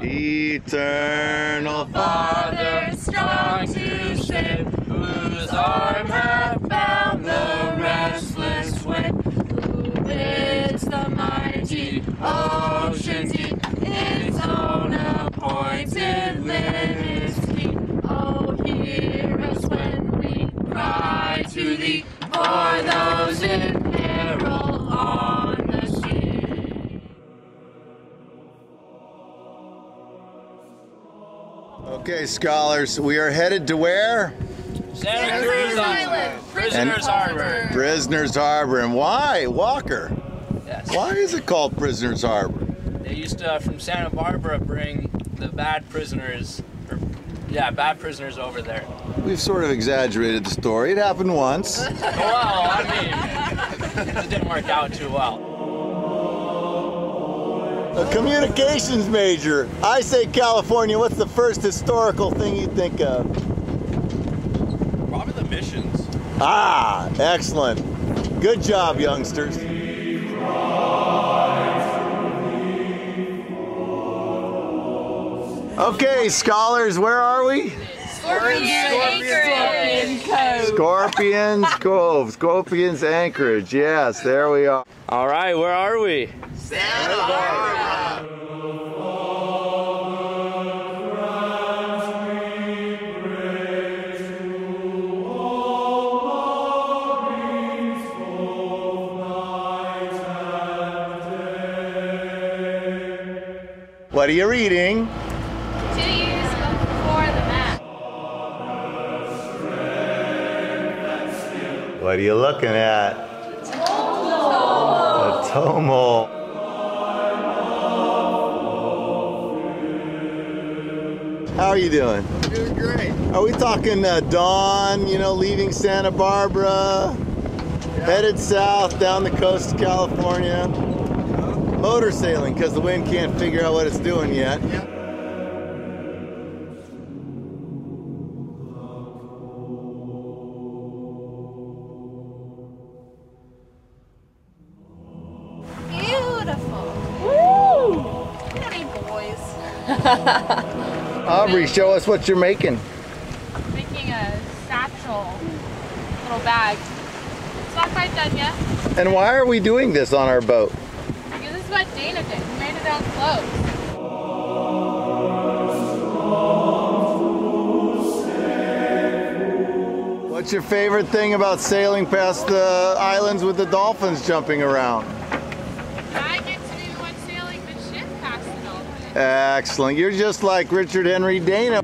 Eternal Father, strong to save, whose arm hath bound the restless wave, who bids the mighty oceans heave its own appointed limits keep. Oh, hear us when we cry to thee, for those in peril on the sea. Okay, scholars, we are headed to where? Santa Cruz Island. Prisoners Harbor. Prisoners Harbor. And why? Walker. Yes. Why is it called Prisoners Harbor? They used to, from Santa Barbara, bring the bad prisoners, bad prisoners over there. We've sort of exaggerated the story. It happened once. Well, I mean, it didn't work out too well. A communications major. I say California, what's the first historical thing you think of? Probably the missions. Ah, excellent. Good job, youngsters. Okay, scholars, where are we? Scorpions Cove. Scorpions Cove. Scorpions Anchorage. Yes, there we are. All right, where are we? Santa Barbara. What are you reading? 2 years before the map. What are you looking at? A tomol. How are you doing? Doing great. Are we talking dawn, you know, leaving Santa Barbara, headed south down the coast of California? Motor sailing, because the wind can't figure out what it's doing yet. Beautiful. Woo! Pretty boys. Aubrey, show us what you're making. Making a satchel, little bag. It's not quite done yet. And why are we doing this on our boat? Because this is what Dana did. He made it out close. What's your favorite thing about sailing past the islands with the dolphins jumping around? I get to be the one sailing the ship past the dolphins. Excellent. You're just like Richard Henry Dana.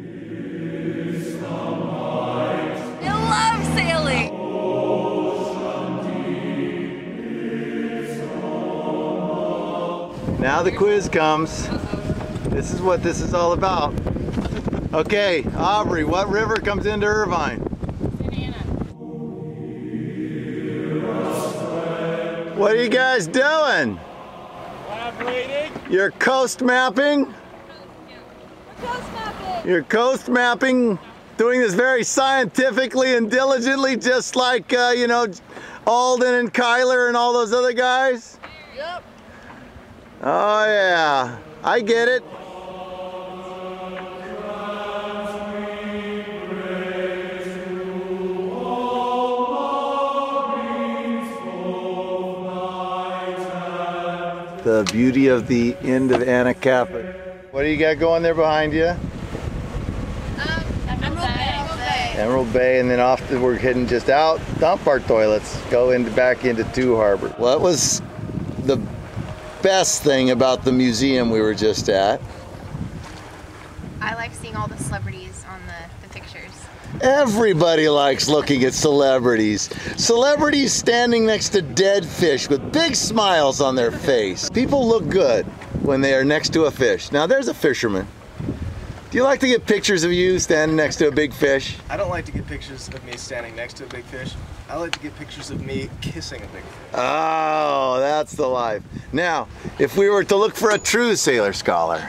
I love sailing. Now the quiz comes. This is what this is all about. Okay, Aubrey, what river comes into Irvine? What are you guys doing? Collaborating. You're coast mapping? You're coast mapping, doing this very scientifically and diligently, just like, you know, Alden and Kyler and all those other guys? Yep. Oh yeah, I get it. The beauty of the end of Anacapa. What do you got going there behind you? Emerald Bay. Emerald Bay, and then off to, we're heading just out, dump our toilets, go into back into Two Harbor. What was the best thing about the museum we were just at? I like seeing all the celebrities on the pictures. Everybody likes looking at celebrities. Celebrities standing next to dead fish with big smiles on their face. People look good when they are next to a fish. Now there's a fisherman. Do you like to get pictures of you standing next to a big fish? I don't like to get pictures of me standing next to a big fish. I like to get pictures of me kissing a big fish. Oh, that's the life. Now, if we were to look for a true sailor scholar.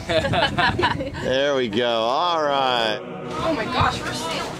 There we go. All right. Oh my gosh, we're sailing.